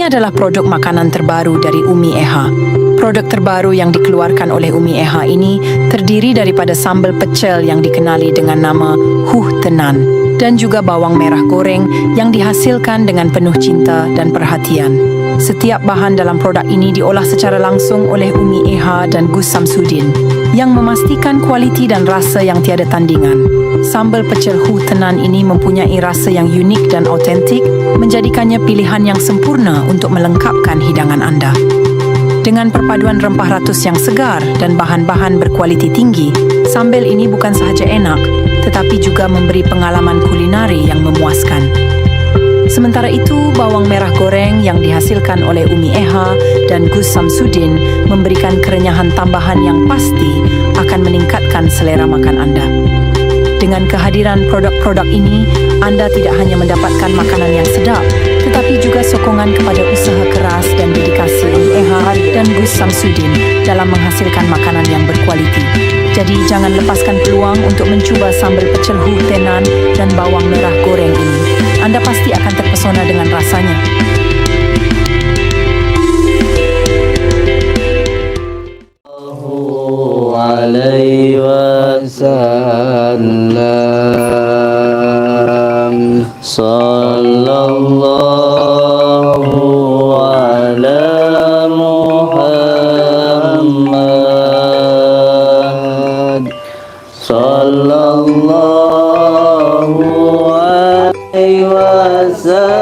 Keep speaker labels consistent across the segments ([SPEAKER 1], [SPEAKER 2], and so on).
[SPEAKER 1] Ini adalah produk makanan terbaru dari Umi Eha. Produk terbaru yang dikeluarkan oleh Umi Eha ini terdiri daripada sambal pecel yang dikenali dengan nama Huh Tenan dan juga bawang merah goreng yang dihasilkan dengan penuh cinta dan perhatian. Setiap bahan dalam produk ini diolah secara langsung oleh Umi Eha dan Gus Samsudin yang memastikan kualiti dan rasa yang tiada tandingan. Sambal pecel Huh Tenan ini mempunyai rasa yang unik dan autentik, menjadikannya pilihan yang sempurna untuk melengkapkan hidangan Anda. Dengan perpaduan rempah ratus yang segar dan bahan-bahan berkualiti tinggi, sambal ini bukan sahaja enak, tetapi juga memberi pengalaman kulinari yang memuaskan. Sementara itu, bawang merah goreng yang dihasilkan oleh Umi Eha dan Gus Samsudin memberikan kerenyahan tambahan yang pasti akan meningkatkan selera makan Anda. Dengan kehadiran produk-produk ini, Anda tidak hanya mendapatkan makanan yang sedap, tetapi juga sokongan kepada usaha keras dan dedikasi Umi Eha dan Gus Samsudin dalam menghasilkan makanan yang berkualiti. Jadi jangan lepaskan peluang untuk mencuba sambal pecel Huh Tenan dan bawang merah goreng ini. Anda pasti akan terpesona dengan rasanya.
[SPEAKER 2] Alaihi wasallam. Sallallahu ala Muhammad. Sallallahu alaihi wasallam.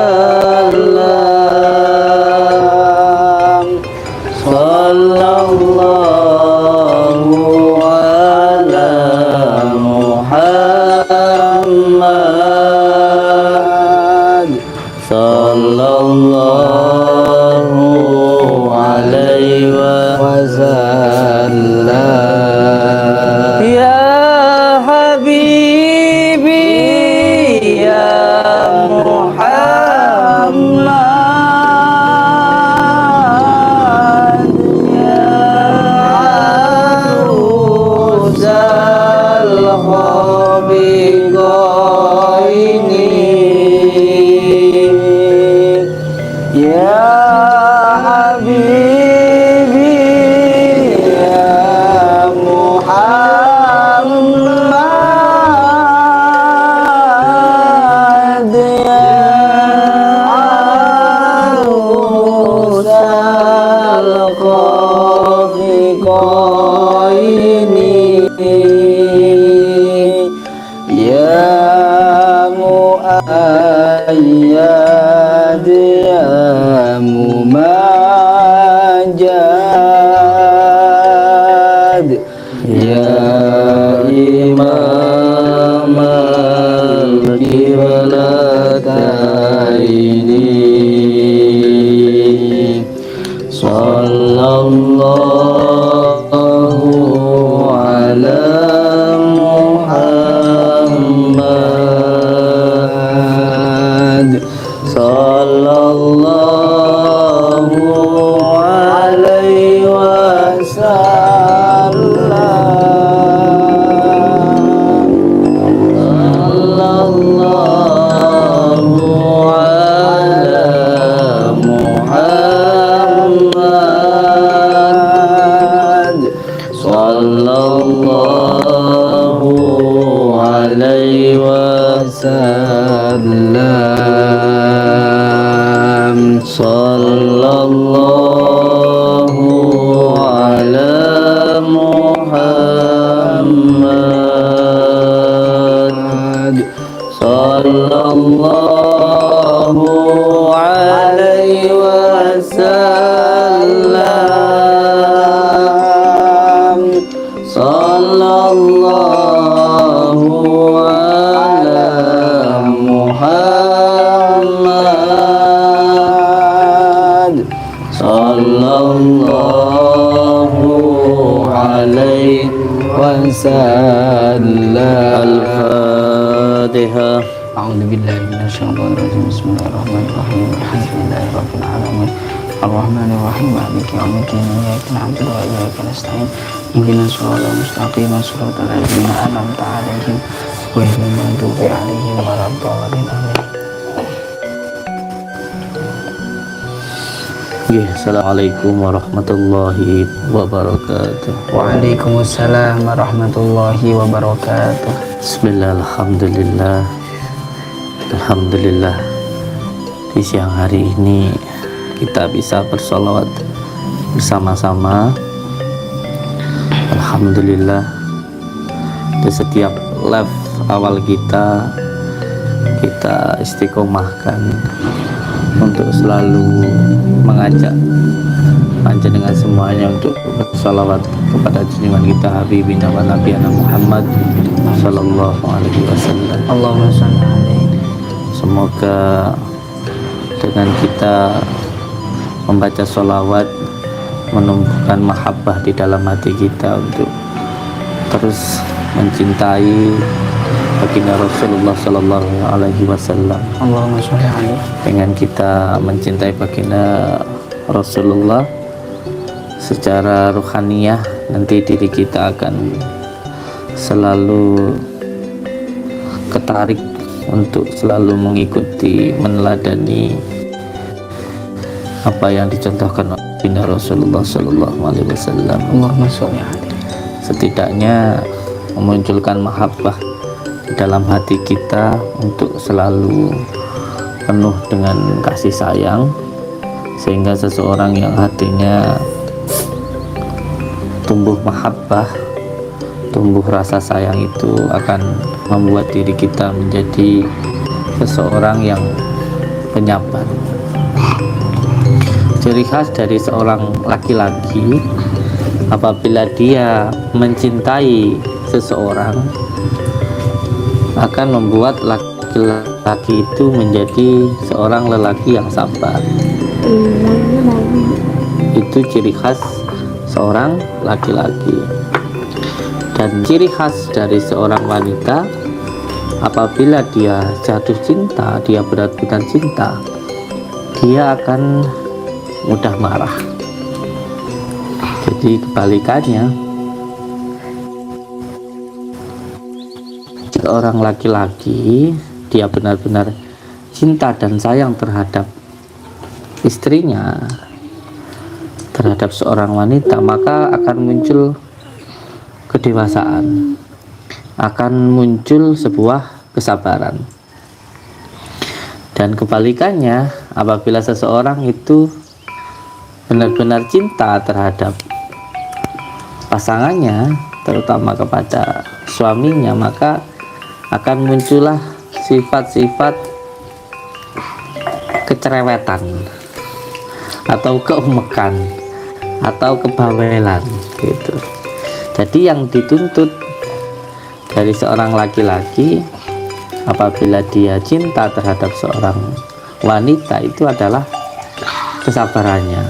[SPEAKER 2] Sallallahu ala Muhammad. Sallallahu alaihi wasallam. Ya Habibi ya Muhammad, ya arusal khabiqaini, ya Habibi ya Muhammad, ya arusal khafiqaini, ya muayyad ya mumajjad, ya imam al-qiblataini. Sallallahu ala Muhammad. Sallallahu alaihi wasallam. Sallallahu ala Muhammad. Sallallahu alaihi wasallam. Sallallahu ala Muhammad. Sallallahu alaihi wasallam. Sallallahu ala Muhammad. Sallallahu alaihi wasallam. Al-Fatihah. A'udzu billahi minasyaitonir rajim. Bismillahirrahmanirrahim. Alhamdulillahirabbil alamin. Ar-Rahmanir Rahim. Maliki yaumiddin. Iyyaka na'budu wa iyyaka nasta'in. Ihdinas siratal mustaqim. Shiratal ladzina an'amta 'alaihim ghairil maghdubi 'alaihim waladdallin. Amin. Assalamualaikum warahmatullahi wabarakatuh.
[SPEAKER 3] Waalaikumsalam warahmatullahi wabarakatuh.
[SPEAKER 2] Bismillah, alhamdulillah. Alhamdulillah, di siang hari ini kita bisa bersolawat bersama-sama. Alhamdulillah, di setiap live awal kita istiqomahkan untuk selalu mengajak panjenengan semuanya untuk bersalawat kepada junjungan kita Habibina wa Nabiyana Muhammad sallallahu alaihi wasallam.
[SPEAKER 3] Allahumma shalli alaihi.
[SPEAKER 2] Semoga dengan kita membaca sholawat menumbuhkan mahabbah di dalam hati kita untuk terus mencintai baginda Rasulullah sallallahu alaihi wasallam.
[SPEAKER 3] Allahumma sholli alaihi.
[SPEAKER 2] Dengan kita mencintai baginda Rasulullah secara ruhaniyah, nanti diri kita akan selalu ketarik untuk selalu mengikuti, meneladani apa yang dicontohkan oleh baginda Rasulullah sallallahu alaihi wasallam.
[SPEAKER 3] Allahumma sholli alaihi.
[SPEAKER 2] Setidaknya memunculkan mahabbah dalam hati kita untuk selalu penuh dengan kasih sayang, sehingga seseorang yang hatinya tumbuh mahabbah, tumbuh rasa sayang itu akan membuat diri kita menjadi seseorang yang penyabar. Ciri khas dari seorang laki-laki apabila dia mencintai seseorang akan membuat laki-laki itu menjadi seorang lelaki yang sabar. Itu ciri khas seorang laki-laki. Dan ciri khas dari seorang wanita apabila dia jatuh cinta, dia benar-benar cinta, dia akan mudah marah. Jadi kebalikannya, seorang laki-laki dia benar-benar cinta dan sayang terhadap istrinya, terhadap seorang wanita, maka akan muncul kedewasaan, akan muncul sebuah kesabaran. Dan kebalikannya, apabila seseorang itu benar-benar cinta terhadap pasangannya, terutama kepada suaminya, maka akan muncullah sifat-sifat kecerewetan atau keumekan atau kebawelan gitu. Jadi yang dituntut dari seorang laki-laki apabila dia cinta terhadap seorang wanita itu adalah kesabarannya,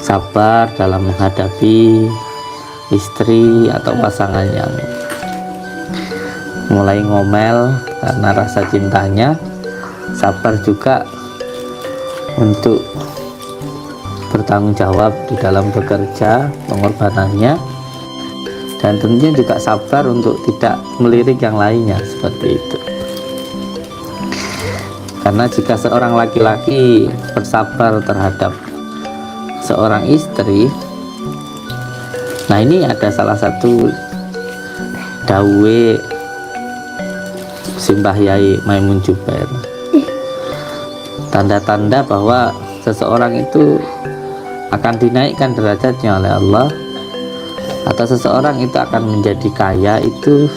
[SPEAKER 2] sabar dalam menghadapi istri atau pasangan yang mulai ngomel karena rasa cintanya, sabar juga untuk bertanggung jawab di dalam bekerja, pengorbanannya, dan tentunya juga sabar untuk tidak melirik yang lainnya, seperti itu. Karena jika seorang laki-laki bersabar terhadap seorang istri, nah ini ada salah satu dawe Simbah Yai Maimun Jubair, tanda-tanda bahwa seseorang itu akan dinaikkan derajatnya oleh Allah atau seseorang itu akan menjadi kaya, itu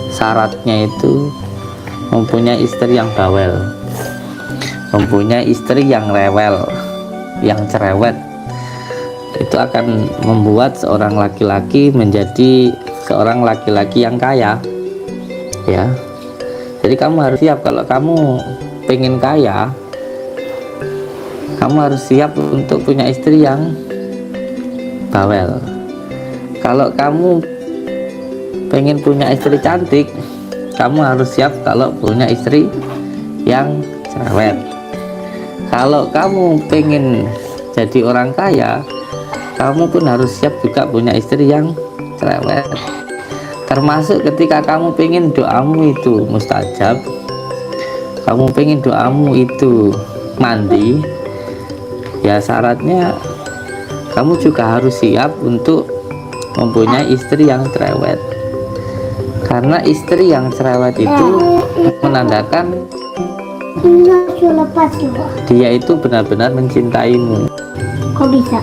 [SPEAKER 2] syaratnya itu mempunyai istri yang bawel, mempunyai istri yang rewel, yang cerewet. Itu akan membuat seorang laki-laki menjadi seorang laki-laki yang kaya, ya. Jadi kamu harus siap, kalau kamu pengen kaya, kamu harus siap untuk punya istri yang bawel. Kalau kamu pengen punya istri cantik, kamu harus siap kalau punya istri yang cerewet. Kalau kamu pengen jadi orang kaya, kamu pun harus siap juga punya istri yang cerewet. Termasuk ketika kamu pengen doamu itu mustajab, kamu pengen doamu itu mandi, Ya syaratnya kamu juga harus siap untuk mempunyai istri yang cerewet. Karena istri yang cerewet itu menandakan dia itu benar-benar mencintaimu.
[SPEAKER 4] Kok bisa?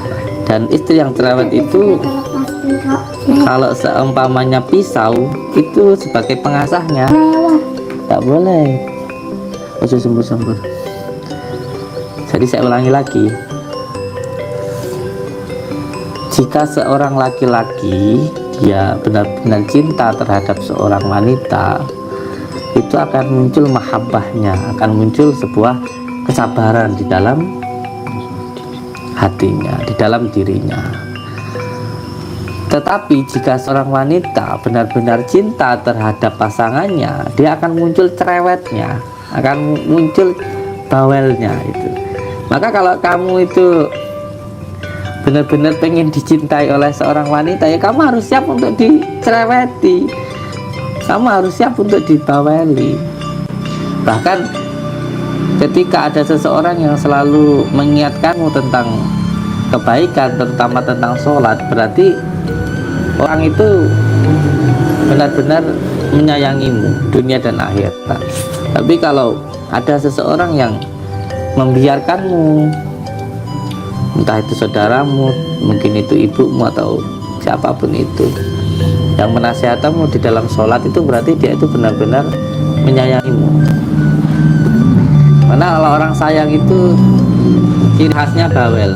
[SPEAKER 2] Dan istri yang cerewet itu kalau seumpamanya pisau itu sebagai pengasahnya, tak boleh. Ojo sembur-sembur. Jadi saya ulangi lagi, jika seorang laki-laki dia benar-benar cinta terhadap seorang wanita, itu akan muncul mahabbahnya, akan muncul sebuah kesabaran di dalam hatinya, di dalam dirinya. Tetapi jika seorang wanita benar-benar cinta terhadap pasangannya, dia akan muncul cerewetnya, akan muncul bawelnya itu. Maka kalau kamu itu benar-benar pengen dicintai oleh seorang wanita, ya kamu harus siap untuk dicereweti, kamu harus siap untuk dibaweli. Bahkan ketika ada seseorang yang selalu mengingatkanmu tentang kebaikan, terutama tentang sholat, berarti orang itu benar-benar menyayangimu dunia dan akhirat. Tapi kalau ada seseorang yang membiarkanmu, entah itu saudaramu, mungkin itu ibumu atau siapapun itu, yang menasihatimu di dalam sholat, itu berarti dia itu benar-benar menyayangimu. Karena kalau orang sayang itu ciri khasnya bawel,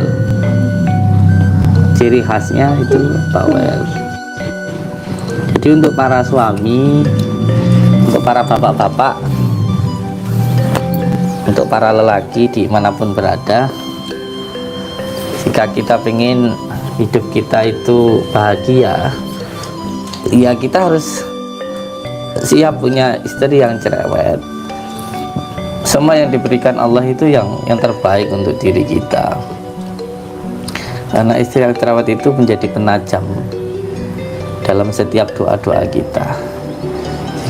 [SPEAKER 2] ciri khasnya itu bawel. Jadi untuk para suami, untuk para bapak-bapak, untuk para lelaki dimanapun berada, jika kita ingin hidup kita itu bahagia, ya kita harus siap punya istri yang cerewet. Semua yang diberikan Allah itu yang terbaik untuk diri kita. Karena istri yang cerewet itu menjadi penajam dalam setiap doa-doa kita.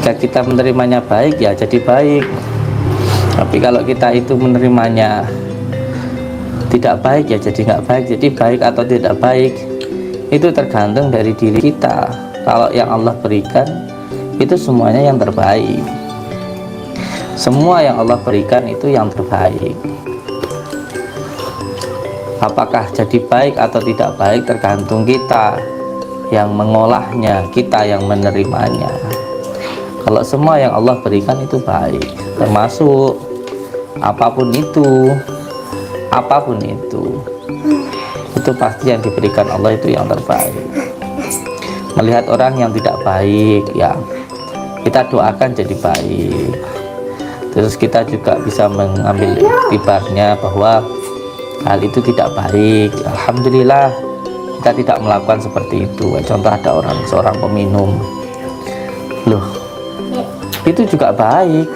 [SPEAKER 2] Jika kita menerimanya baik, ya jadi baik. Tapi kalau kita itu menerimanya tidak baik, ya jadi nggak baik. Jadi baik atau tidak baik itu tergantung dari diri kita. Kalau yang Allah berikan itu semuanya yang terbaik. Semua yang Allah berikan itu yang terbaik. Apakah jadi baik atau tidak baik tergantung kita yang mengolahnya, kita yang menerimanya. Kalau semua yang Allah berikan itu baik, termasuk apapun itu pasti yang diberikan Allah itu yang terbaik. Melihat orang yang tidak baik, ya kita doakan jadi baik. Terus kita juga bisa mengambil iktibarnya bahwa hal itu tidak baik. Alhamdulillah kita tidak melakukan seperti itu. Contoh ada seorang peminum, loh itu juga baik.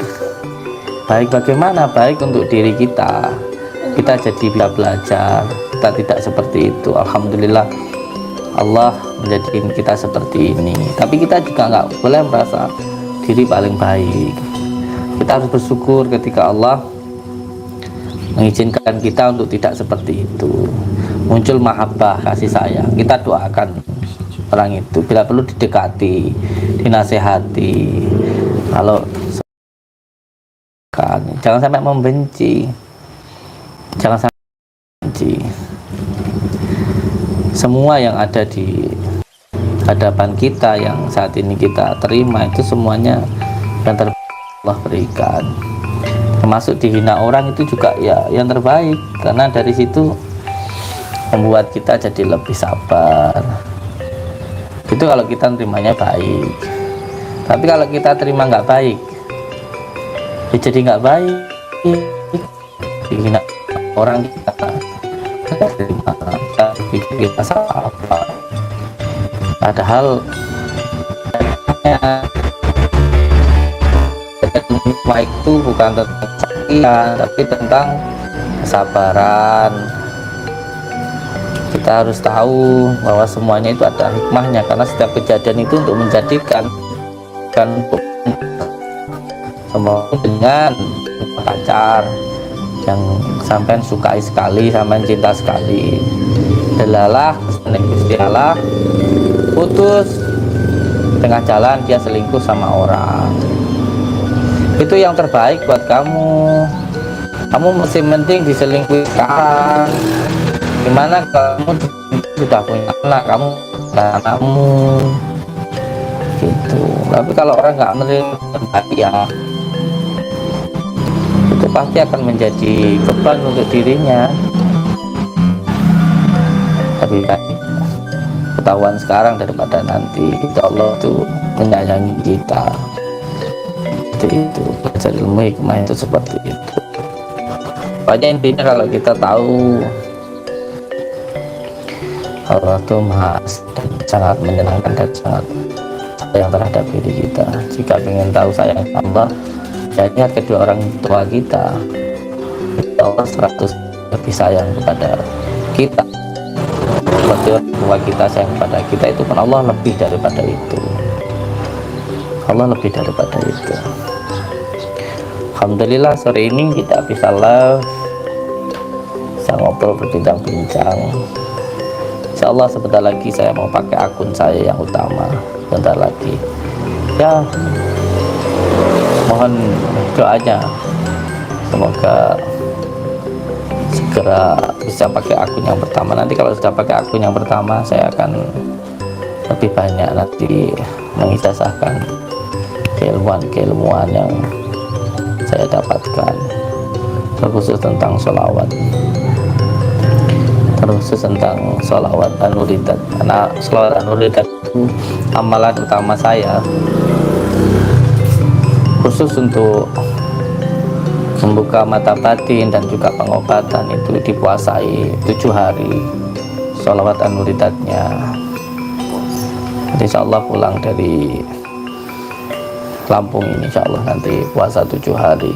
[SPEAKER 2] Baik bagaimana? Baik untuk diri kita. Kita jadi bisa belajar. Kita tidak seperti itu. Alhamdulillah Allah menjadikan kita seperti ini. Tapi kita juga nggak boleh merasa diri paling baik. Kita harus bersyukur ketika Allah mengizinkan kita untuk tidak seperti itu. Muncul mahabbah, kasih sayang. Kita doakan orang itu, bila perlu didekati, dinasehati. Kalau jangan sampai membenci, jangan sampai membenci. Semua yang ada di hadapan kita yang saat ini kita terima itu semuanya yang terbaik Allah berikan. Termasuk dihina orang itu juga ya yang terbaik, karena dari situ membuat kita jadi lebih sabar. Itu kalau kita terimanya baik. Tapi kalau kita terima nggak baik, ya jadi nggak baik. Dihina orang kita terima, kita salah apa? Padahal hikmah itu bukan tentang kesaktian, tapi tentang kesabaran. Kita harus tahu bahwa semuanya itu ada hikmahnya, karena setiap kejadian itu untuk menjadikan semua dengan pacar, yang sampean sukai sekali, sampean cinta sekali. Delalah Gusti Allah, putus tengah jalan dia selingkuh sama orang. Itu yang terbaik buat kamu. Kamu masih mending diselingkuhi sekarang. Gimana kamu sudah punya anak, kamu dan anakmu gitu. Tapi kalau orang nggak menerima ya, itu pasti akan menjadi beban untuk dirinya. Lebih baik ketahuan sekarang daripada nanti. Kita Allah itu menyayangi kita. Itu belajar ilmu hikmah itu seperti itu. Pokoknya intinya kalau kita tahu Allah itu maha dan sangat menyenangkan dan sangat sayang terhadap diri kita. Jika ingin tahu sayang Allah, ya lihat kedua orang tua kita. Allah 100 lebih sayang kepada kita. Seperti orang tua kita sayang kepada kita, itu pun Allah lebih daripada itu. Allah lebih daripada itu. Alhamdulillah sore ini kita bisa live, bisa ngobrol berbincang-bincang. Insyaallah sebentar lagi saya mau pakai akun saya yang utama, sebentar lagi ya, mohon doanya semoga segera bisa pakai akun yang pertama. Nanti kalau sudah pakai akun yang pertama, saya akan lebih banyak nanti mengijazahkan keilmuan yang saya dapatkan, terkhusus tentang sholawat, terkhusus tentang sholawat anuridat. Karena sholawat anuridat itu amalan utama saya, khusus untuk membuka mata batin dan juga pengobatan. Itu dipuasai 7 hari sholawat anuridatnya. Insya Allah pulang dari Lampung ini, insya Allah nanti puasa 7 hari.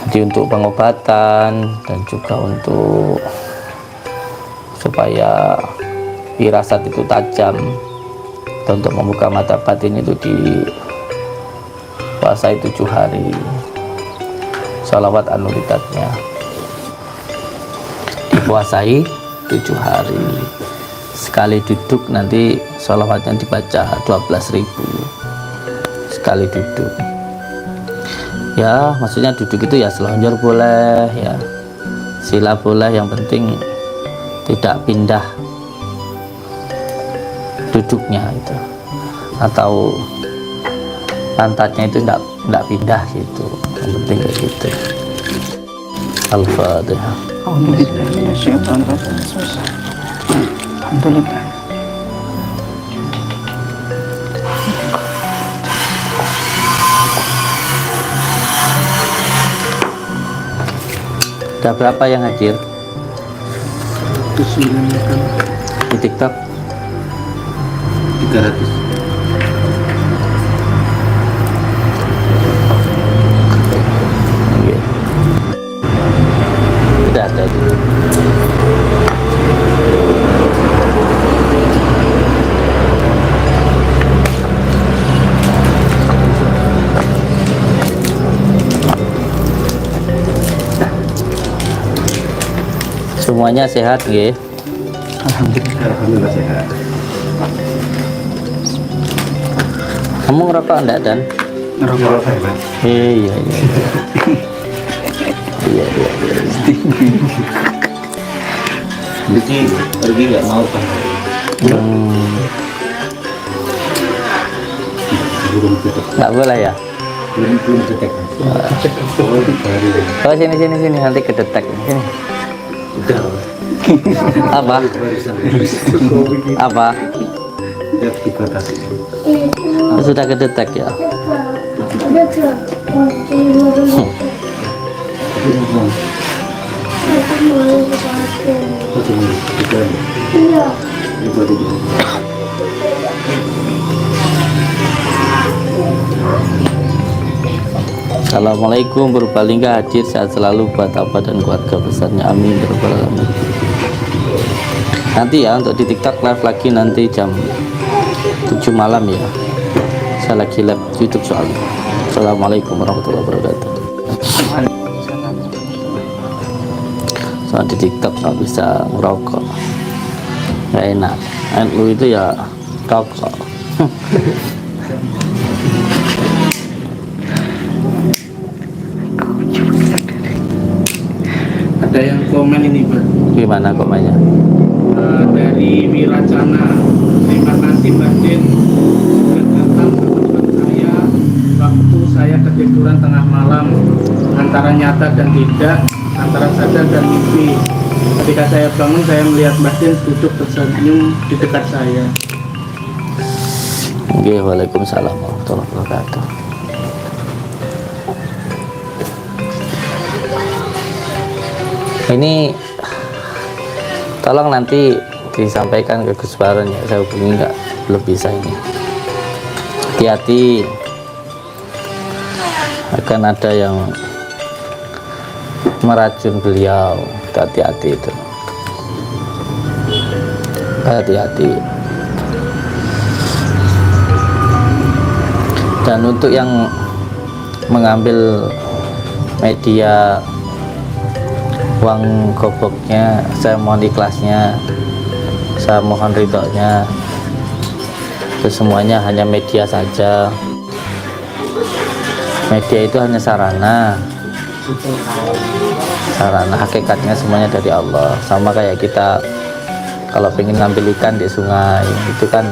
[SPEAKER 2] Jadi untuk pengobatan dan juga untuk supaya firasat itu tajam, dan untuk membuka mata batin itu dipuasai 7 hari sholawat anuridatnya, dipuasai 7 hari. Sekali duduk nanti sholawatnya dibaca 12.000 sekali duduk. Ya maksudnya duduk itu ya selonjor boleh, ya sila boleh, yang penting tidak pindah duduknya itu, atau pantatnya itu tidak pindah gitu, yang penting kayak gitu. Al-Fatihah.
[SPEAKER 3] Alhamdulillah.
[SPEAKER 2] Sudah berapa yang hadir di TikTok?
[SPEAKER 4] 300.
[SPEAKER 2] Iya. Tidak ada itu. Semuanya sehat nggih?
[SPEAKER 4] Alhamdulillah sehat.
[SPEAKER 2] Kamu ngerokok enggak, Dan?
[SPEAKER 4] Ngerokok saya.
[SPEAKER 2] Iya. Iya.
[SPEAKER 4] Jadi pergi nggak mau kan? Belum tutup.
[SPEAKER 2] Nggak boleh ya?
[SPEAKER 4] Belum tutup.
[SPEAKER 2] Oh sini nanti kedetek sini.
[SPEAKER 4] Udah.
[SPEAKER 2] Apa? Apa?
[SPEAKER 4] Ya dibatasi.
[SPEAKER 2] Sudah kedetek ya? Assalamualaikum, Purbalingga hadir, sehat selalu buat apa dan keluarga besarnya, amin ya rabbal alamin. Nanti ya untuk di TikTok live lagi nanti jam 7 malam ya, saya lagi live YouTube soalnya. Assalamualaikum warahmatullahi wabarakatuh. soal di TikTok nggak bisa ngerokok, nggak enak. NU itu ya rokok.
[SPEAKER 3] Ada yang komen ini Pak,
[SPEAKER 2] Gimana komennya?
[SPEAKER 3] dari Wiracana. Terima kasih Mbak Din sudah datang ke saya waktu saya ketiduran tengah malam, antara nyata dan tidak, antara sadar dan mimpi. Ketika saya bangun, saya melihat Mbak Din duduk tersenyum di dekat saya.
[SPEAKER 2] Oke, waalaikumsalam warahmatullahi wabarakatuh. Ini tolong nanti disampaikan ke Gus Baron ya, saya hubungi belum bisa ini. Hati-hati, akan ada yang meracun beliau. Hati-hati itu, hati-hati. Dan untuk yang mengambil media uang goboknya, saya mohon ikhlasnya, saya mohon ridhonya. Itu semuanya hanya media saja. Media itu hanya sarana, hakikatnya semuanya dari Allah. Sama kayak kita kalau pengen ngambil ikan di sungai, itu kan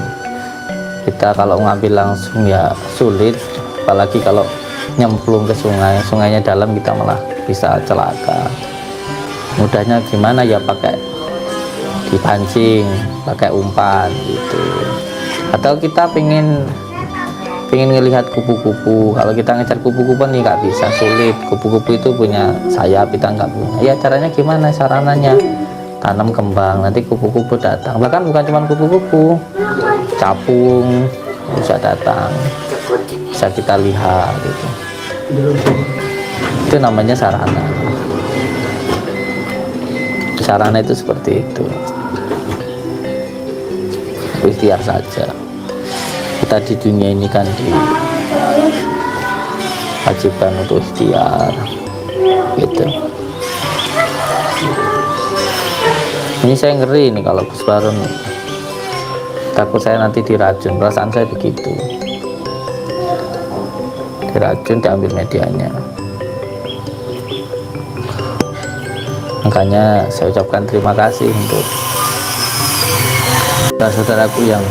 [SPEAKER 2] kita kalau ngambil langsung ya sulit, apalagi kalau nyemplung ke sungai, sungainya dalam, kita malah bisa celaka. Mudahnya gimana ya, pakai dipancing, pakai umpan gitu. Atau kita pengen ngelihat kupu-kupu, kalau kita ngejar kupu-kupu nih nggak bisa, sulit. Kupu-kupu itu punya sayap, kita nggak punya. Ya caranya gimana, sarananya tanam kembang, nanti kupu-kupu datang. Bahkan bukan cuma kupu-kupu, capung bisa datang, bisa kita lihat gitu. Itu namanya sarana. Sarana itu seperti itu. Ikhtiar saja. Kita di dunia ini kan diwajibkan untuk ikhtiar gitu. Ini saya ngeri nih kalau Gus Baron, takut saya nanti diracun. Perasaan saya begitu, diracun, diambil medianya. Makanya saya ucapkan terima kasih untuk saudaraku yang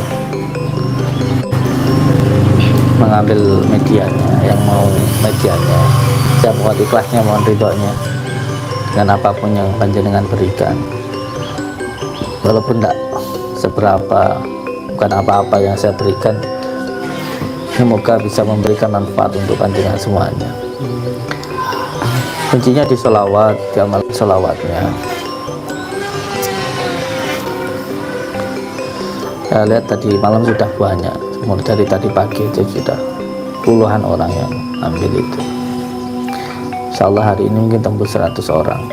[SPEAKER 2] mengambil medianya, yang mau medianya. Saya mohon ikhlasnya, mohon ridhonya dengan apapun yang panjenengan berikan, walaupun tidak seberapa, bukan apa-apa yang saya berikan. Semoga bisa memberikan manfaat untuk panjenengan semuanya. Kuncinya di sholawat, di amal sholawatnya. Saya lihat tadi malam sudah banyak, mulai dari tadi pagi itu sudah puluhan orang yang ambil itu. Insyaallah hari ini mungkin tembus 100 orang.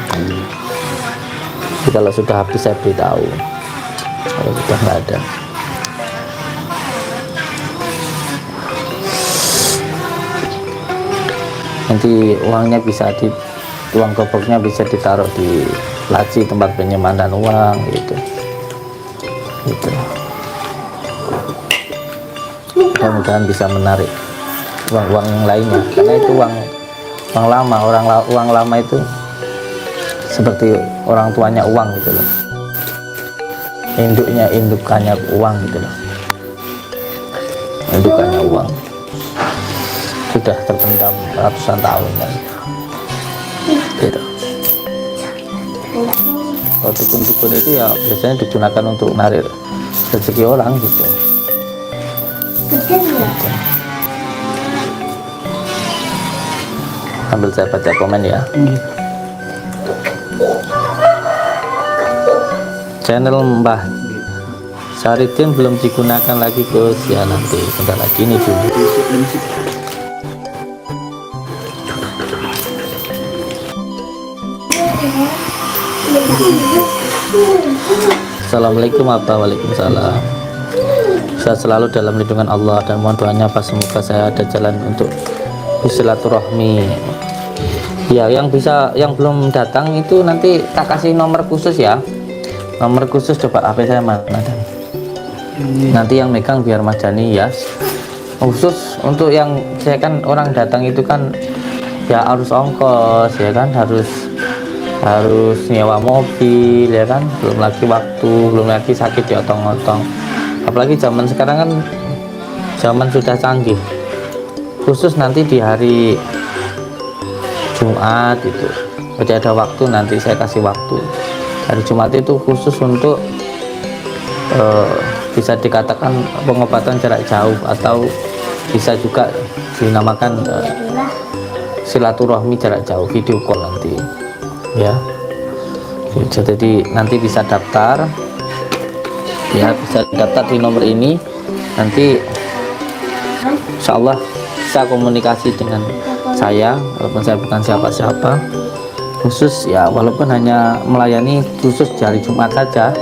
[SPEAKER 2] Jadi kalau sudah habis saya beritahu, kalau sudah nggak ada. Nanti uangnya bisa uang goboknya bisa ditaruh di laci tempat penyimpanan uang gitu. Mudah-mudahan bisa menarik uang-uang yang lainnya, karena itu uang lama. Uang lama itu seperti orang tuanya uang gitu loh, indukannya uang gitu loh, indukannya uang sudah terpendam ratusan tahun kan gitu. Kalau dukun-dukun itu ya biasanya digunakan untuk menarik rezeki orang gitu. Sambil saya baca komen ya. Channel Mbah Saridin belum digunakan lagi, Gus. Ya nanti bentar lagi ini dulu. Assalamualaikum warahmatullahi wabarakatuh. Saya selalu dalam lindungan Allah dan mohon doanya Pak, semoga saya ada jalan untuk bersilaturahmi Ya, yang belum datang itu nanti tak kasih nomor khusus ya. Nomor khusus, coba HP saya mana? Nanti yang megang biar Mas Jani ya. Khusus untuk yang saya kan orang datang itu kan ya harus ongkos ya kan, harus nyewa mobil ya kan, belum lagi waktu, belum lagi sakit diotong-otong. Apalagi zaman sekarang kan zaman sudah canggih. Khusus nanti di hari Jumat itu jadi ada waktu, nanti saya kasih waktu hari Jumat itu khusus untuk bisa dikatakan pengobatan jarak jauh, atau bisa juga dinamakan silaturahmi jarak jauh, video call nanti ya. Jadi nanti bisa daftar ya, bisa daftar di nomor ini, nanti insya Allah bisa komunikasi dengan saya walaupun saya bukan siapa-siapa, khusus ya, walaupun hanya melayani khusus hari Jumat saja,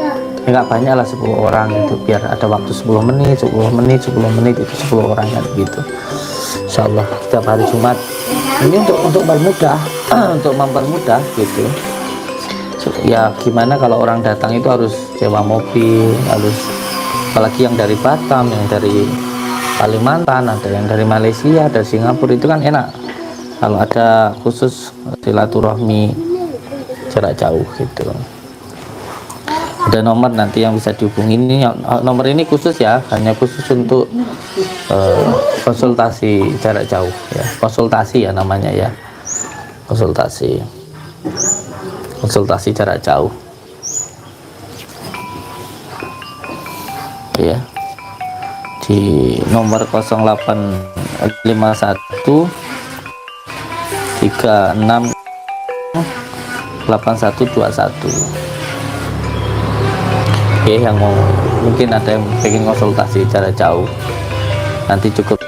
[SPEAKER 2] nggak banyak lah, 10 orang gitu, biar ada waktu 10 menit itu 10 orang kan gitu. Insya Allah setiap hari Jumat ini untuk mempermudah untuk mempermudah gitu ya. Gimana kalau orang datang itu harus sewa mobil, harus, apalagi yang dari Batam, yang dari Kalimantan, ada yang dari Malaysia, dari Singapura, itu kan enak kalau ada khusus silaturahmi jarak jauh gitu. Ada nomor nanti yang bisa dihubungi, ini nomor ini khusus ya, hanya khusus untuk konsultasi jarak jauh ya, konsultasi ya namanya ya, konsultasi jarak jauh ya, di nomor 0851 36 8121. Oke, yang mau, mungkin ada yang pengen konsultasi jarak jauh, nanti cukup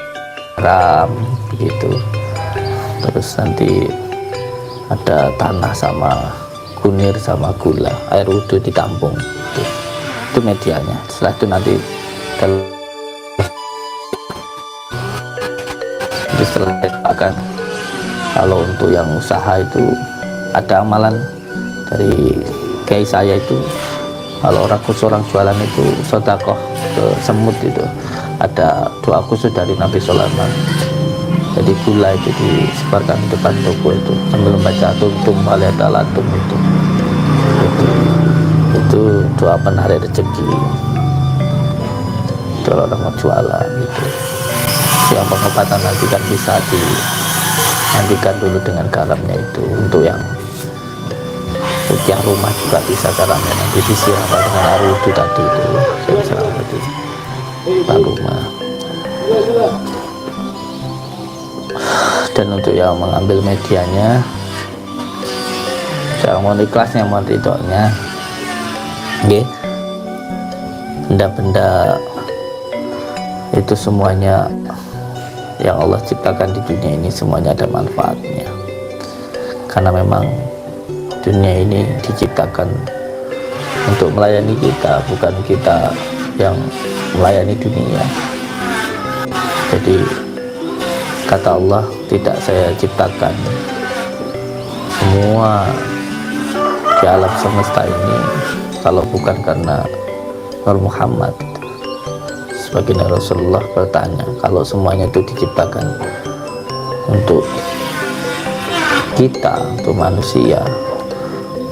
[SPEAKER 2] RAM begitu, terus nanti ada tanah sama kunir sama gula, air wudhu ditampung itu medianya. Setelah itu nanti setelah akan, kalau untuk yang usaha itu ada amalan dari kiai saya itu, kalau orang jualan itu sedekah ke semut itu ada doa khusus dari Nabi Sulaiman. Jadi gula itu disebarkan di depan toko itu sambil membaca tuntum waliadalatum itu doa penarik rezeki. Kalau orang mau jualan gitu, yang pengobatan nanti kan bisa dimandikan dulu dengan garamnya itu. Untuk yang rumah juga bisa garamnya nanti disiram dengan air wudhu tadi itu, saya siram tadi rumah. Dan untuk yang mengambil medianya, yang mau ikhlasnya, mau ridhonya, okay. Benda-benda itu semuanya yang Allah ciptakan di dunia ini semuanya ada manfaatnya, karena memang dunia ini diciptakan untuk melayani kita, bukan kita yang melayani dunia. Jadi kata Allah, tidak saya ciptakan semua di alam semesta ini kalau bukan karena Nur Muhammad. Sebagian Rasulullah bertanya, kalau semuanya itu diciptakan untuk kita, untuk manusia,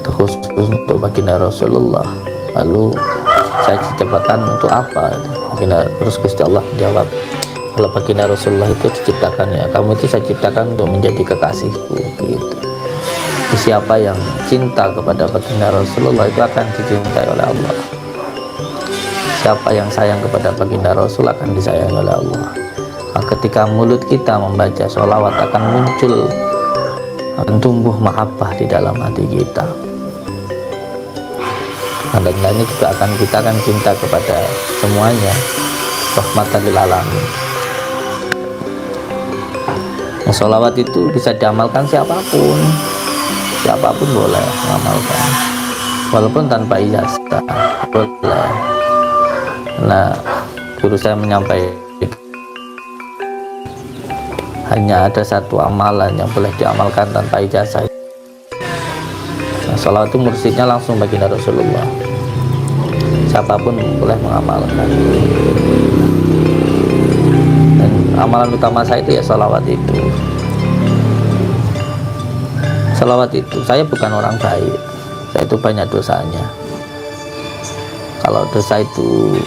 [SPEAKER 2] khusus untuk baginda Rasulullah, lalu saya ciptakan untuk apa? Terus Gusti Allah jawab, kalau baginda Rasulullah itu diciptakan ya, kamu itu saya ciptakan untuk menjadi kekasihku gitu. Siapa yang cinta kepada baginda Rasulullah itu akan dicintai oleh Allah. Siapa yang sayang kepada baginda Rasul akan disayangi oleh Allah. Nah, ketika mulut kita membaca sholawat akan muncul, akan tumbuh mahabbah di dalam hati kita. Nah, dan lainnya juga kita akan cinta kepada semuanya, rahmatan lil alamin. Nah, sholawat itu bisa diamalkan siapapun boleh mengamalkan, walaupun tanpa ijazah boleh. Nah, guru saya menyampaikan hanya ada satu amalan yang boleh diamalkan tanpa ijazah. Nah, sholawat itu mursyidnya langsung baginda Rasulullah. Siapapun boleh mengamalkan. Dan amalan utama saya itu ya sholawat itu. Sholawat itu, saya bukan orang baik. Saya itu banyak dosanya. Kalau dosa itu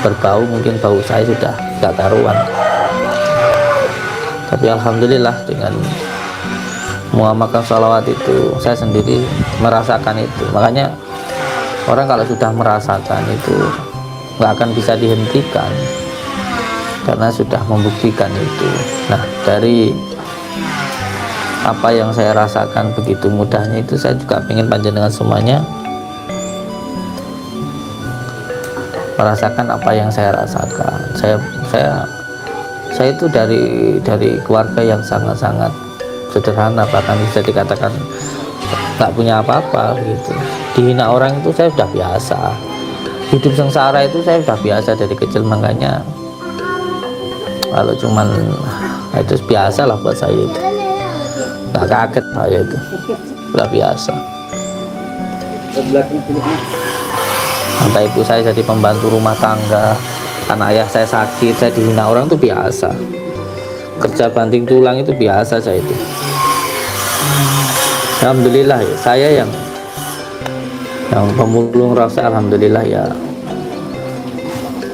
[SPEAKER 2] berbau, mungkin bau saya sudah gak karuan. Tapi alhamdulillah dengan mengamalkan sholawat itu, saya sendiri merasakan itu. Makanya orang kalau sudah merasakan itu nggak akan bisa dihentikan karena sudah membuktikan itu. Nah, dari apa yang saya rasakan begitu mudahnya itu, saya juga ingin panjenengan semuanya merasakan apa yang saya rasakan. Saya itu dari keluarga yang sangat-sangat sederhana, bahkan bisa dikatakan nggak punya apa-apa gitu. Dihina orang itu saya sudah biasa. Hidup sengsara itu saya sudah biasa dari kecil, makanya kalau cuman itu biasa lah buat saya itu. Nggak kaget saya itu, sudah biasa. Entah ibu saya jadi pembantu rumah tangga, karena ayah saya sakit, saya dihina orang itu biasa. Kerja banting tulang itu biasa saya itu. Alhamdulillah ya, saya yang pemulung rasa, alhamdulillah ya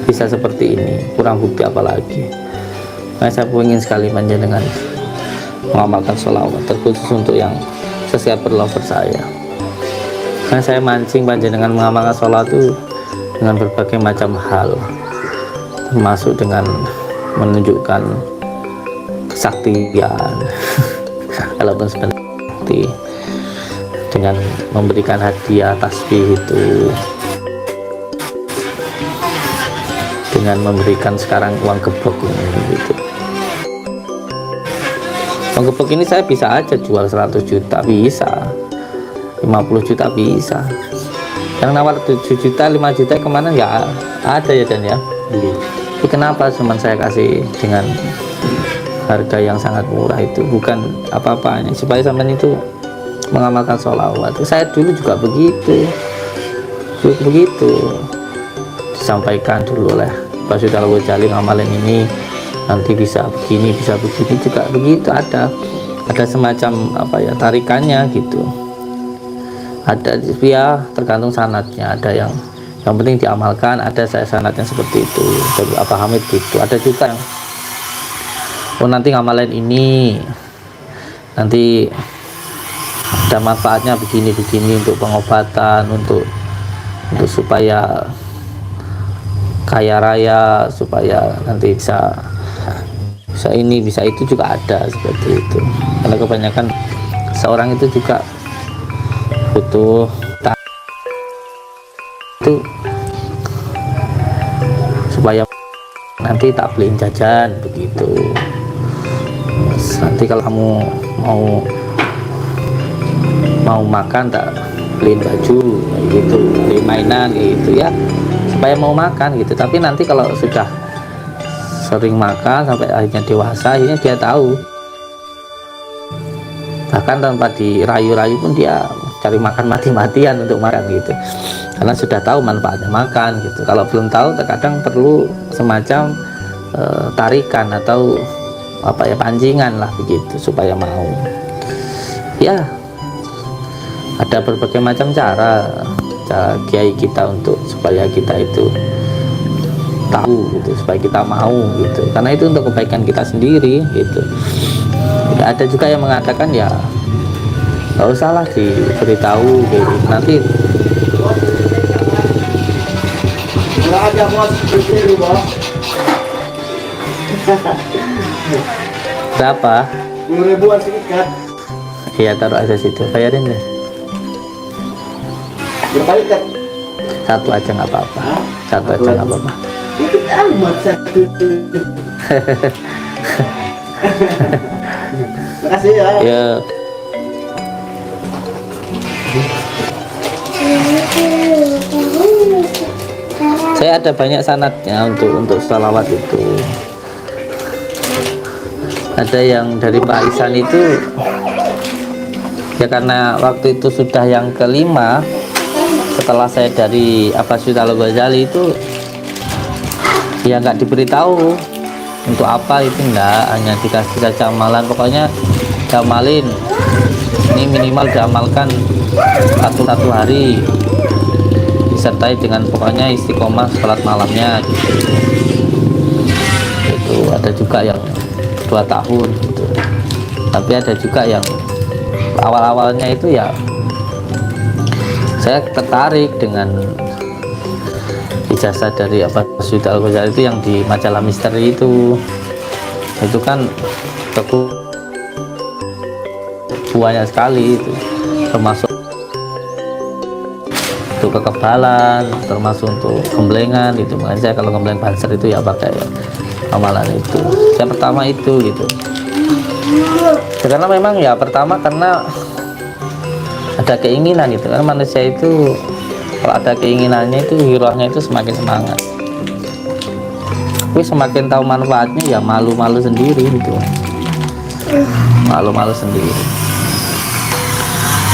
[SPEAKER 2] bisa seperti ini, kurang bukti apalagi. Nah, saya ingin sekali panjenengan mengamalkan sholawat, terkhusus untuk yang subscriber lover saya. Karena saya mancing panjenengan mengamalkan sholawat itu dengan berbagai macam hal, termasuk dengan menunjukkan kesaktian walaupun seperti dengan memberikan hadiah tasbih itu, dengan memberikan sekarang uang gebok ini gitu. Uang gebok ini saya bisa aja jual 100 juta, bisa 50 juta bisa. Yang nawar 7 juta 5 juta kemana ya ada ya, dan ya. Tapi kenapa cuman saya kasih dengan harga yang sangat murah itu, bukan apa-apanya, supaya sampean itu mengamalkan sholawat. Saya dulu juga begitu disampaikan dulu oleh Pak Sudal Ghazali, ngamalin ini nanti bisa begini juga begitu. Ada semacam apa ya, tarikannya gitu, ada ya, tergantung sanatnya. Ada yang penting diamalkan, ada saya sanatnya seperti itu, dari Abah Hamid gitu. Ada juga yang nanti ngamalin ini nanti ada manfaatnya begini untuk pengobatan, untuk supaya kaya raya, supaya nanti bisa ini bisa itu, juga ada seperti itu. Karena kebanyakan seorang itu juga butuh itu supaya nanti tak beliin jajan begitu. Nanti kalau kamu mau makan tak beliin baju gitu, beli mainan gitu ya, supaya mau makan gitu. Tapi nanti kalau sudah sering makan sampai akhirnya dewasa, akhirnya dia tahu, bahkan tanpa dirayu-rayu pun dia cari makan mati-matian untuk makan gitu, karena sudah tahu manfaatnya makan gitu. Kalau belum tahu, terkadang perlu semacam tarikan atau apa ya, pancingan lah begitu supaya mau. Ya, ada berbagai macam cara kiai kita untuk supaya kita itu tahu gitu, supaya kita mau gitu, karena itu untuk kebaikan kita sendiri gitu. Ada juga yang mengatakan ya nggak usah lah diberitahu gitu, nanti berapa?
[SPEAKER 5] 10.000-an sedikit.
[SPEAKER 2] Iya, taruh aja situ, bayarin deh.
[SPEAKER 5] Berapa kan?
[SPEAKER 2] Satu aja nggak apa-apa, satu aja nggak apa-apa.
[SPEAKER 5] Itu amat satu. Makasih ya.
[SPEAKER 2] Ya. Saya ada banyak sanadnya untuk sholawat itu. ada yang dari Pak Ihsan itu ya karena waktu itu sudah yang kelima setelah saya dari Abbas Syed Al-Ghazali itu ya nggak diberitahu untuk apa itu, enggak, hanya dikasih saja amalan, pokoknya diamalin, ini minimal diamalkan satu hari disertai dengan pokoknya istiqomah sholat malamnya gitu. Itu ada juga yang 2 tahun gitu, tapi ada juga yang awal-awalnya itu ya saya tertarik dengan ijazah dari Abbas Syed Al-Ghazali itu yang di majalah misteri itu kan banyak sekali itu, termasuk untuk kekebalan, termasuk untuk gemblengan itu. Makanya saya kalau gembleng banser itu ya pakai amalan itu. Yang pertama itu gitu. Karena memang ya pertama karena ada keinginan gitu, karena manusia itu kalau ada keinginannya itu hirohnya itu semakin semangat. Tapi semakin tahu manfaatnya ya malu-malu sendiri gitu, malu-malu sendiri.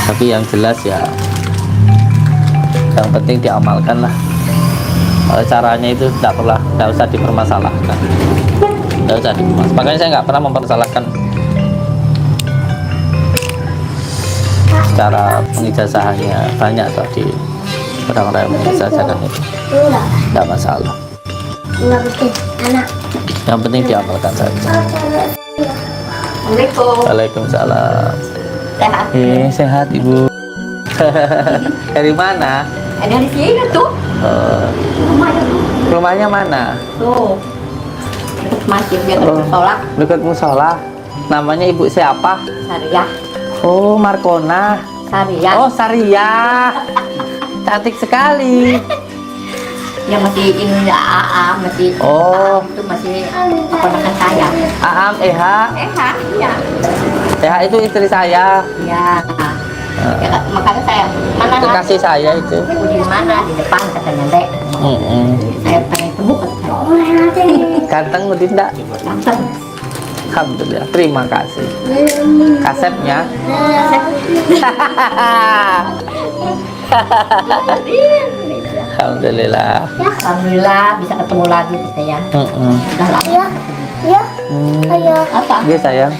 [SPEAKER 2] Tapi yang jelas ya yang penting diamalkan lah. Kalau caranya itu tidak usah dipermasalahkan, tidak usah dipermasalahkan. Makanya saya nggak pernah mempermasalahkan cara pengijazahannya, banyak tadi orang-orang yang mengijazahkan itu tidak masalah. Yang penting diamalkan saja. Waalaikumsalam.
[SPEAKER 6] Sehat.
[SPEAKER 2] Sehat Ibu. Dari mana?
[SPEAKER 6] Ada di sini tuh.
[SPEAKER 2] Rumahnya mana?
[SPEAKER 6] Tuh. Dekat masjid dekat musola.
[SPEAKER 2] Dekat musola. Namanya Ibu siapa?
[SPEAKER 6] Sariyah.
[SPEAKER 2] Oh, Markona.
[SPEAKER 6] Sariyah.
[SPEAKER 2] Oh, Sariyah. Cantik sekali.
[SPEAKER 6] Ya masih ini AA masih.
[SPEAKER 2] Oh.
[SPEAKER 6] Itu masih keponakan saya.
[SPEAKER 2] Aam, Eha.
[SPEAKER 6] Iya.
[SPEAKER 2] Eha itu istri saya.
[SPEAKER 6] Iya. Ya, makanya saya mana
[SPEAKER 2] Itu kasih saya itu.
[SPEAKER 6] di mana di depan katanya dek. Saya pengen temu katanya.
[SPEAKER 2] Ganteng betul enggak?
[SPEAKER 6] Ganteng.
[SPEAKER 2] Alhamdulillah. Terima kasih. Kasepnya. Alhamdulillah.
[SPEAKER 6] Alhamdulillah bisa ketemu lagi saya. Udah lama. Apa?
[SPEAKER 2] Dia sayang.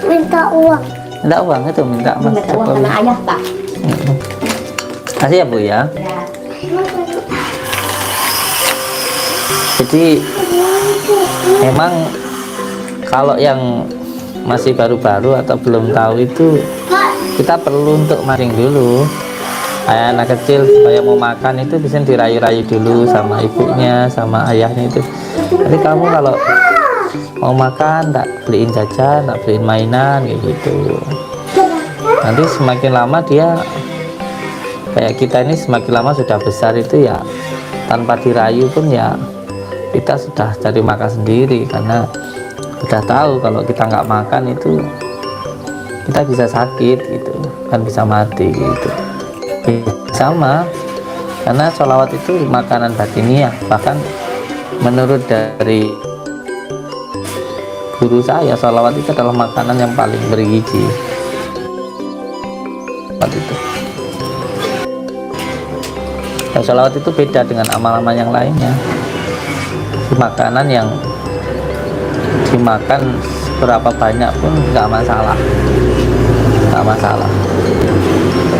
[SPEAKER 7] Minta uang.
[SPEAKER 2] Minta uang itu minta mas.
[SPEAKER 6] Minta uang sama ayah pak.
[SPEAKER 2] Kasih ya Bu ya.
[SPEAKER 6] Ya.
[SPEAKER 2] Jadi memang kalau yang masih baru-baru atau belum tahu itu kita perlu untuk maring dulu. Kayak anak kecil supaya mau makan itu bisa dirayu-rayu dulu sama ibunya, sama ayahnya itu. Jadi kamu kalau mau makan tak beliin jajan, tak beliin mainan kayak gitu. Nanti semakin lama dia kayak kita ini semakin lama sudah besar itu ya tanpa dirayu pun ya kita sudah cari makan sendiri karena udah tahu kalau kita nggak makan itu kita bisa sakit gitu kan, bisa mati gitu. Sama karena sholawat itu makanan batiniah, bahkan menurut dari guru saya sholawat itu adalah makanan yang paling bergizi. Itu dan sholawat itu beda dengan amal-amal yang lainnya. Makanan yang dimakan berapa banyak pun nggak masalah,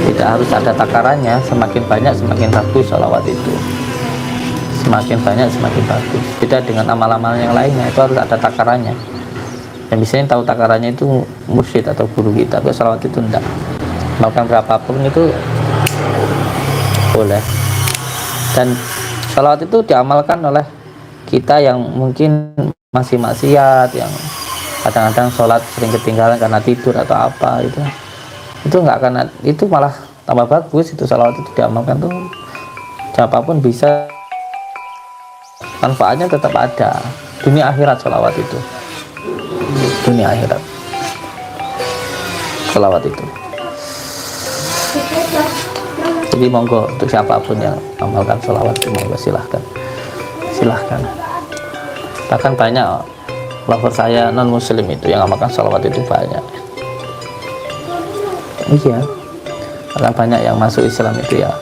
[SPEAKER 2] tidak harus ada takarannya. Semakin banyak semakin bagus sholawat itu, semakin banyak semakin bagus. Beda dengan amal-amal yang lainnya, itu harus ada takarannya. Yang biasanya tahu takarannya itu mursyid atau guru kita, tapi sholawat itu enggak. Makan berapapun itu boleh. Dan sholawat itu diamalkan oleh kita yang mungkin masih maksiat, yang kadang-kadang sholat sering ketinggalan karena tidur atau apa itu nggak, karena itu malah tambah bagus. Itu sholawat itu diamalkan tuh siapapun bisa, manfaatnya tetap ada dunia akhirat. Sholawat itu dunia akhirat, sholawat itu. Jadi monggo untuk siapapun yang amalkan sholawat, monggo silahkan. Bahkan banyak lover saya non muslim itu yang makan salawat itu banyak. Iya, karena banyak yang masuk Islam itu ya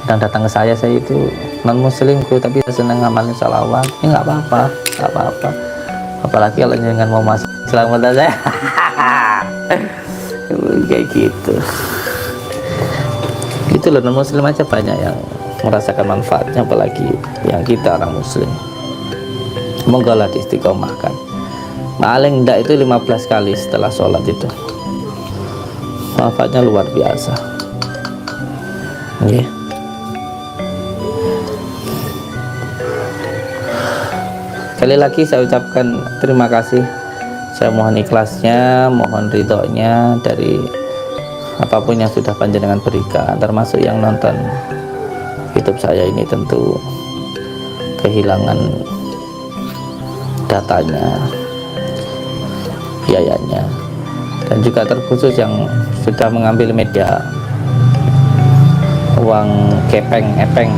[SPEAKER 2] dan datang ke saya itu non muslimku tapi senang ngamalin salawat. Ya nggak apa-apa, apalagi kalau jangan mau masuk Islam kata saya. Kayak gitu loh, non muslim aja banyak yang merasakan manfaatnya, apalagi yang kita orang muslim. Semoga lah diistiqomahkan. Paling enggak itu 15 kali setelah sholat itu manfaatnya luar biasa. Okay. Sekali lagi saya ucapkan terima kasih. Saya mohon ikhlasnya, mohon ridhonya dari apapun yang sudah panjenengan berikan, termasuk yang nonton YouTube saya ini tentu kehilangan datanya, biayanya, dan juga terkhusus yang sudah mengambil media uang epeng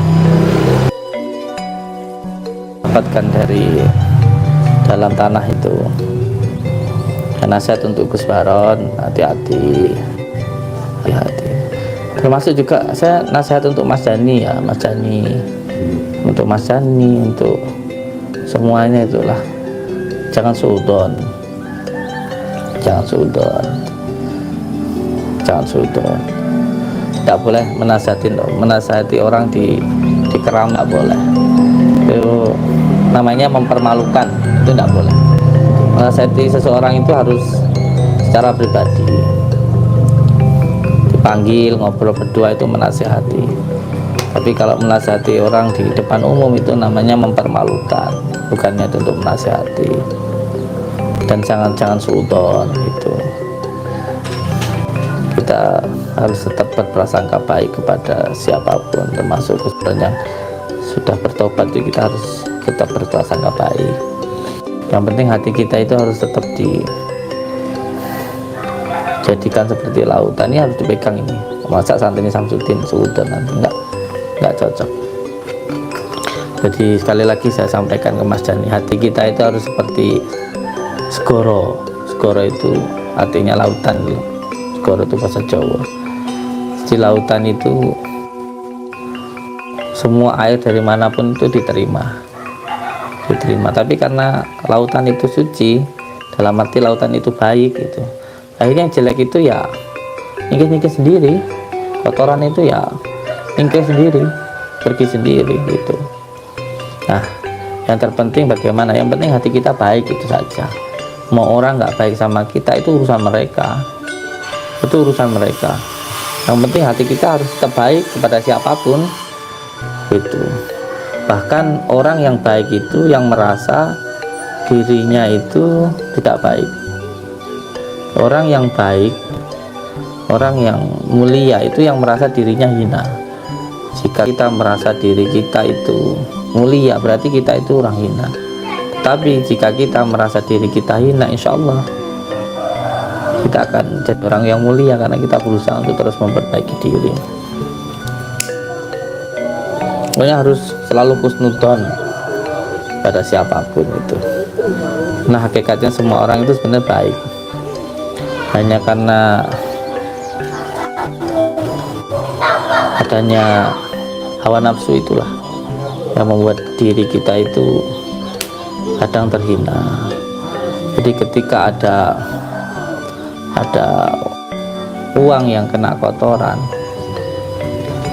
[SPEAKER 2] dapatkan dari dalam tanah itu. Nasihat untuk Gus Baron, hati-hati. Termasuk juga saya nasihat untuk Mas Dani ya, untuk Mas Dani, untuk semuanya itulah, jangan suudon, tidak boleh menasihati orang di keram, tidak boleh. Itu namanya mempermalukan, itu tidak boleh. Menasihati seseorang itu harus secara pribadi, dipanggil ngobrol berdua, itu menasihati. Tapi kalau menasihati orang di depan umum itu namanya mempermalukan, bukannya itu untuk menasihati. Dan jangan suudon itu. Kita harus tetap berprasangka baik kepada siapapun, termasuk yang sudah bertobat, kita harus tetap berprasangka baik. Yang penting hati kita itu harus tetap dijadikan seperti lautan. Ini harus dipegang ini. Masa santri Samsudin suudon nanti nggak cocok. Jadi sekali lagi saya sampaikan ke Mas Dani, hati kita itu harus seperti segoro. Segoro itu artinya lautan. Segoro itu bahasa Jawa. Di lautan itu semua air dari manapun itu diterima. Tapi karena lautan itu suci, dalam arti lautan itu baik gitu, akhirnya yang jelek itu ya nyingkir sendiri, kotoran itu ya nyingkir sendiri, pergi sendiri gitu. Nah, yang terpenting bagaimana, yang penting hati kita baik, itu saja. Mau orang nggak baik sama kita itu urusan mereka, yang penting hati kita harus tetap baik kepada siapapun itu. Bahkan orang yang baik itu yang merasa dirinya itu tidak baik. Orang yang baik, orang yang mulia itu yang merasa dirinya hina. Jika kita merasa diri kita itu mulia, berarti kita itu orang hina. Tapi jika kita merasa diri kita hina, insya Allah kita akan jadi orang yang mulia, karena kita berusaha untuk terus memperbaiki diri. Pokoknya harus selalu husnudon pada siapapun itu. Nah, hakikatnya semua orang itu sebenarnya baik, hanya karena adanya hawa nafsu itulah yang membuat diri kita itu kadang terhina. Jadi ketika ada uang yang kena kotoran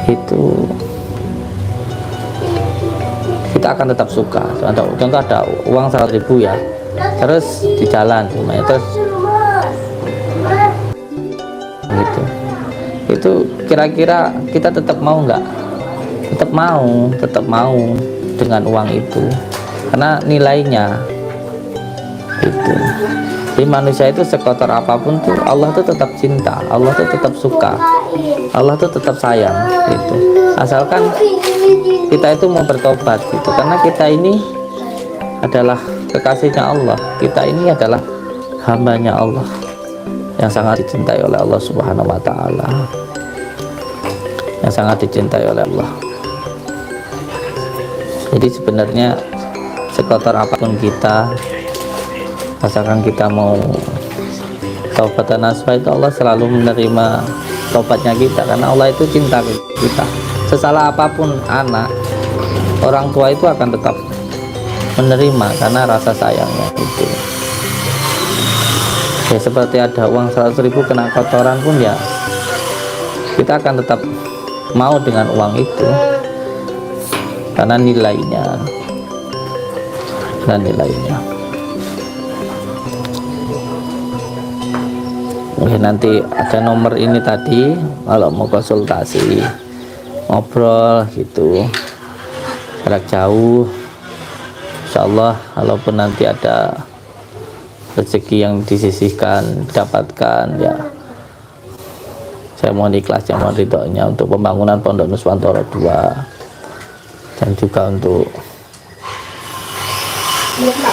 [SPEAKER 2] itu kita akan tetap suka. Contoh ada uang 100.000 ya, terus di jalan terus gitu, itu kira-kira kita tetap mau nggak? Tetap mau dengan uang itu, karena nilainya itu. Jadi manusia itu sekotor apapun tuh Allah tuh tetap cinta, Allah tuh tetap suka, Allah tuh tetap sayang gitu. Asalkan kita itu mau bertobat gitu, karena kita ini adalah kekasihnya Allah, kita ini adalah hambanya Allah yang sangat dicintai oleh Allah Subhanahu wa Ta'ala, yang sangat dicintai oleh Allah. Jadi sebenarnya sekotor apapun kita, Asalkan kita mau taubatan nasuha, itu Allah selalu menerima taubatnya kita, karena Allah itu cinta kita. Sesalah apapun anak, orang tua itu akan tetap menerima karena rasa sayangnya itu. Ya seperti ada uang 100.000 kena kotoran pun ya kita akan tetap mau dengan uang itu karena nilainya dan nilainya. Oke, nanti ada nomor ini tadi kalau mau konsultasi, ngobrol gitu jarak jauh. Insyaallah walaupun nanti ada rezeki yang disisihkan dapatkan, ya saya mohon ikhlasnya, mohon ridhonya untuk pembangunan Pondok Nuswantoro 2 dan juga untuk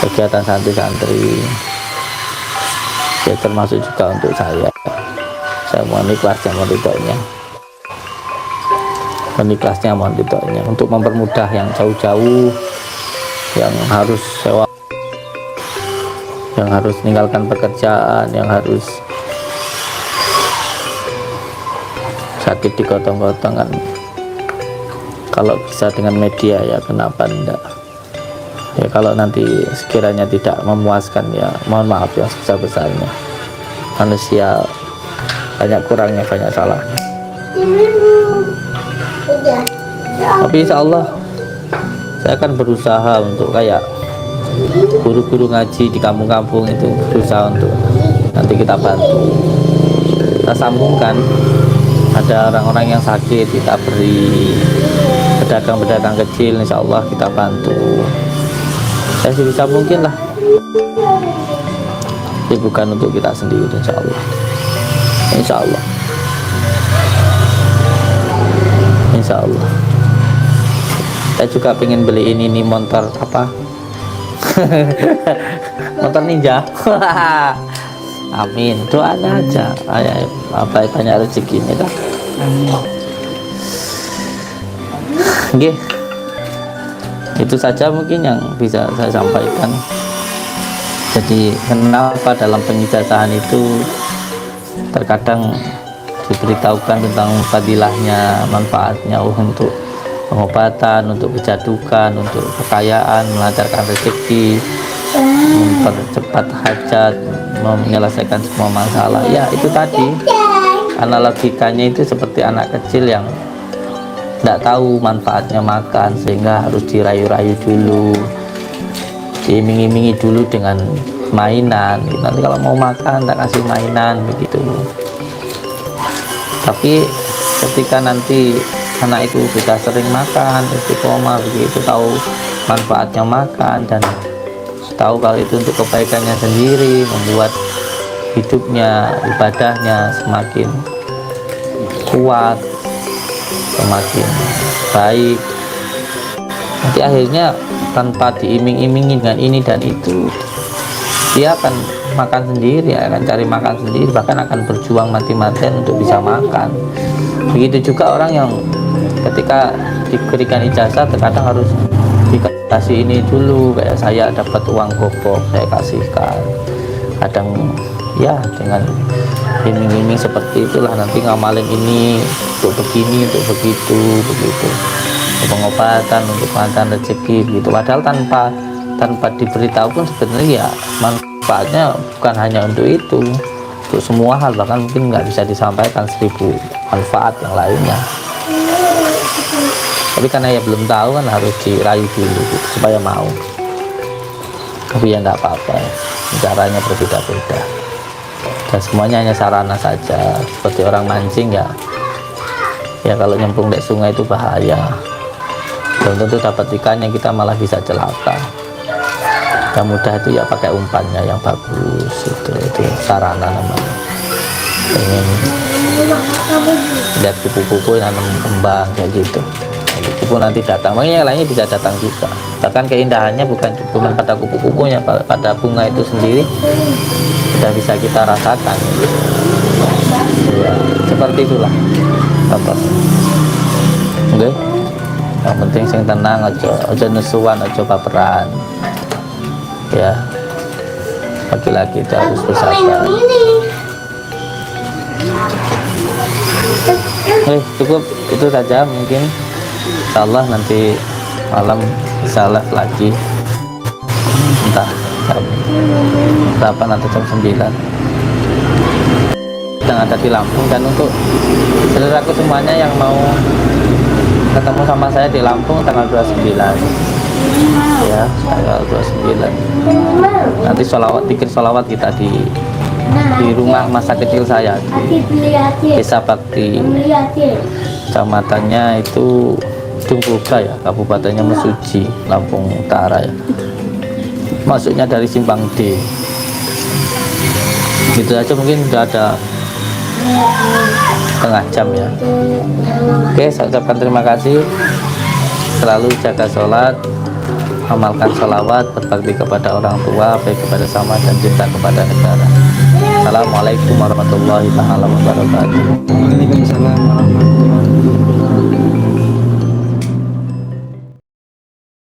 [SPEAKER 2] kegiatan santri-santri, ya termasuk juga untuk saya mohon ikhlasnya, mohon ridhonya, mohon ridhonya untuk mempermudah yang jauh-jauh, yang harus sewa, yang harus meninggalkan pekerjaan, yang harus sakit digotong-gotong kan. Kalau bisa dengan media ya kenapa enggak ya. Kalau nanti sekiranya tidak memuaskan ya mohon maaf yang sebesar-besarnya. Manusia banyak kurangnya, banyak salahnya, tapi insya Allah saya akan berusaha untuk kayak guru-guru ngaji di kampung-kampung itu, berusaha untuk nanti kita bantu, kita sambungkan. Ada orang-orang yang sakit kita beri, pedagang-pedagang kecil insya Allah kita bantu. Saya sebisa mungkin lah, tapi bukan untuk kita sendiri insya Allah. Insya Allah, insya Allah. Saya juga pengen beli ini nih, motor apa motor ninja. Amin, doanya aja apa banyak rezeki ini dah. Oke, itu saja mungkin yang bisa saya sampaikan. Jadi kenapa dalam pengijazahan itu terkadang diberitahukan tentang fadilahnya, manfaatnya untuk pengobatan, untuk kejadukan, untuk kekayaan, melancarkan rezeki, mempercepat hajat, menyelesaikan semua masalah. Ya itu tadi analogikanya itu seperti anak kecil yang tidak tahu manfaatnya makan, sehingga harus dirayu-rayu dulu, diiming-imingi dulu dengan mainan. Nanti kalau mau makan tak kasih mainan begitu. Tapi ketika nanti anak itu sudah sering makan, istiqomah begitu, tahu manfaatnya makan dan tahu kalau itu untuk kebaikannya sendiri, membuat hidupnya, ibadahnya semakin kuat, semakin baik. Nanti akhirnya tanpa diiming-imingi dengan ini dan itu, dia akan makan sendiri, akan cari makan sendiri, bahkan akan berjuang mati-matian untuk bisa makan. Begitu juga orang yang ketika diberikan ijazah terkadang harus dikasih ini dulu, kayak saya dapat uang gopok saya kasihkan, kadang ya dengan iming-iming seperti itulah, nanti ngamalin ini untuk begini, untuk begitu, untuk pengobatan, untuk mantan rezeki begitu. Padahal tanpa diberitahu pun sebenarnya ya manfaatnya bukan hanya untuk itu, untuk semua hal, bahkan mungkin nggak bisa disampaikan 1000 manfaat yang lainnya. Tapi karena ya belum tahu kan harus dirayu dulu gitu, supaya mau. Tapi ya nggak apa-apa, caranya berbeda-beda dan semuanya hanya sarana saja. Seperti orang mancing ya kalau nyemplung di sungai itu bahaya, belum tentu dapat ikannya, kita malah bisa celaka. Yang mudah itu ya pakai umpannya yang bagus, itu sarana namanya. Pengen lihat kupu-kupu nanam kembang kayak gitu, kupu nanti datang, makanya yang lainnya bisa datang juga. Bahkan keindahannya bukan cuma pada kupu-kupunya, pada bunga itu sendiri sudah bisa kita rasakan gitu. Ya, seperti itulah apa. Oke, yang penting sing tenang aja nesuan, aja baperan ya. laki-laki itu harus bersabar. Cukup itu saja mungkin. Insyaallah nanti malam bisa live lagi, entah jam berapa, nanti jam 9 yang ada di Lampung. Dan untuk saudaraku semuanya yang mau ketemu sama saya di Lampung tanggal 29 ya, tanggal 29 nanti zikir sholawat kita di rumah masa kecil saya di Desa Bakti, kecamatannya itu Dungkuga ya, kabupatennya Mesuji, Lampung Utara ya. Masuknya dari Simpang D. Gitu aja, mungkin udah ada setengah jam ya. Oke, saya ucapkan terima kasih. Selalu jaga sholat, amalkan sholawat, berbakti kepada orang tua, baik kepada sama dan cinta kepada negara. Assalamualaikum warahmatullahi wabarakatuh.
[SPEAKER 3] Waalaikumsalam warahmatullahi